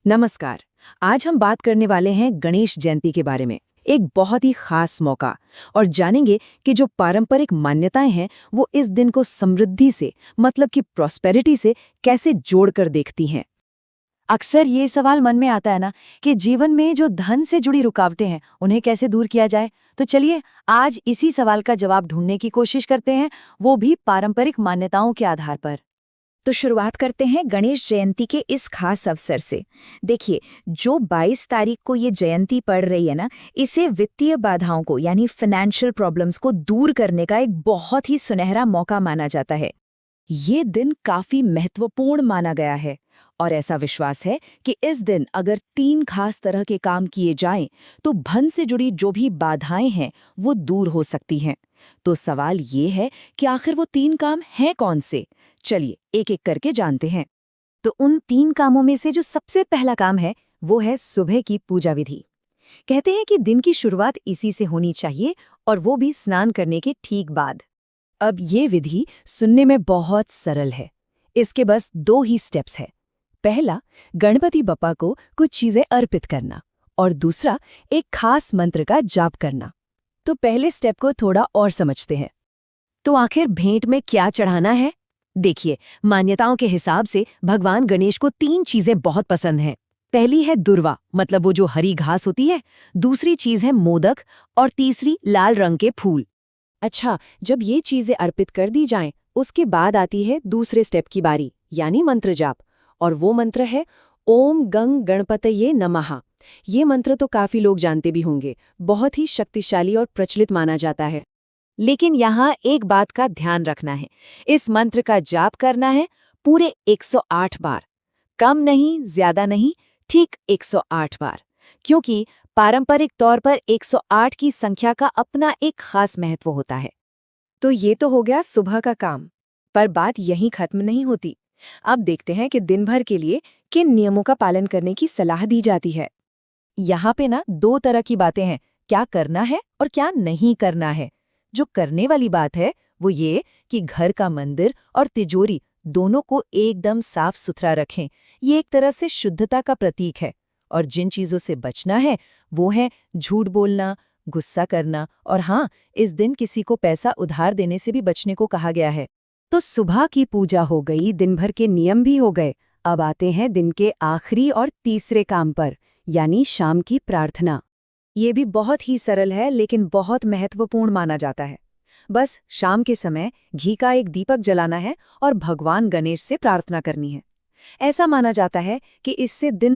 नमस्कार। आज हम बात करने वाले हैं गणेश जयंती के बारे में। एक बहुत ही खास मौका और जानेंगे कि जो पारंपरिक मान्यताएं हैं वो इस दिन को समृद्धि से मतलब कि प्रॉस्पेरिटी से कैसे जोड़कर देखती हैं। अक्सर ये सवाल मन में आता है ना कि जीवन में जो धन से जुड़ी रुकावटें हैं उन्हें कैसे दूर किया जाए। तो चलिए आज इसी सवाल का जवाब ढूंढने की कोशिश करते हैं, वो भी पारंपरिक मान्यताओं के आधार पर। तो शुरुआत करते हैं गणेश जयंती के इस खास अवसर से। देखिए, जो 22 तारीख को ये जयंती पड़ रही है ना, इसे वित्तीय बाधाओं को यानी फाइनेंशियल प्रॉब्लम्स को दूर करने का एक बहुत ही सुनहरा मौका माना जाता है। ये दिन काफी महत्वपूर्ण माना गया है और ऐसा विश्वास है कि इस दिन अगर 3 खास तरह के काम किए जाएं तो धन से जुड़ी जो भी बाधाएं हैं वो दूर हो सकती हैं। तो सवाल ये है कि आखिर वो 3 काम हैं कौन से? चलिए एक एक करके जानते हैं। तो उन 3 कामों में से जो सबसे पहला काम है वो है सुबह की पूजा विधि। कहते हैं कि दिन की शुरुआत इसी से होनी चाहिए और वो भी स्नान करने के ठीक बाद। अब ये विधि सुनने में बहुत सरल है। इसके बस 2 ही स्टेप्स है। पहला, गणपति बप्पा को कुछ चीजें अर्पित करना और दूसरा, एक खास मंत्र का जाप करना। तो पहले स्टेप को थोड़ा और समझते हैं। तो आखिर भेंट में क्या चढ़ाना है? देखिए, मान्यताओं के हिसाब से भगवान गणेश को 3 चीजें बहुत पसंद हैं। पहली है दुर्वा, मतलब वो जो हरी घास होती है। दूसरी चीज है मोदक और तीसरी लाल रंग के फूल। अच्छा, जब ये चीजें अर्पित कर दी जाएं, उसके बाद आती है दूसरे स्टेप की बारी, यानी मंत्र जाप। और वो मंत्र है ओम गंग गणपतये नमः। ये मंत्र तो काफी लोग जानते भी होंगे, बहुत ही शक्तिशाली और प्रचलित माना जाता है। लेकिन यहाँ एक बात का ध्यान रखना है, इस मंत्र का जाप करना है पूरे 108 बार। कम नहीं, ज्यादा नहीं, ठीक 108 बार। क्योंकि पारंपरिक तौर पर 108 की संख्या का अपना एक खास महत्व होता है। तो ये तो हो गया सुबह का काम, पर बात यहीं खत्म नहीं होती। अब देखते हैं कि दिन भर के लिए किन नियमों का पालन करने की सलाह दी जाती है। यहाँ पे ना 2 तरह की बातें हैं, क्या करना है और क्या नहीं करना है। जो करने वाली बात है वो ये कि घर का मंदिर और तिजोरी दोनों को एकदम साफ सुथरा रखें। ये एक तरह से शुद्धता का प्रतीक है। और जिन चीजों से बचना है वो है झूठ बोलना, गुस्सा करना और हाँ, इस दिन किसी को पैसा उधार देने से भी बचने को कहा गया है। तो सुबह की पूजा हो गई, दिन भर के नियम भी हो गए। अब आते हैं दिन के आखिरी और तीसरे काम पर, यानी शाम की प्रार्थना। ये भी बहुत ही सरल है लेकिन बहुत महत्वपूर्ण माना जाता है। बस शाम के समय घी का एक दीपक जलाना है और भगवान गणेश से प्रार्थना करनी है। ऐसा माना जाता है कि इससे दिन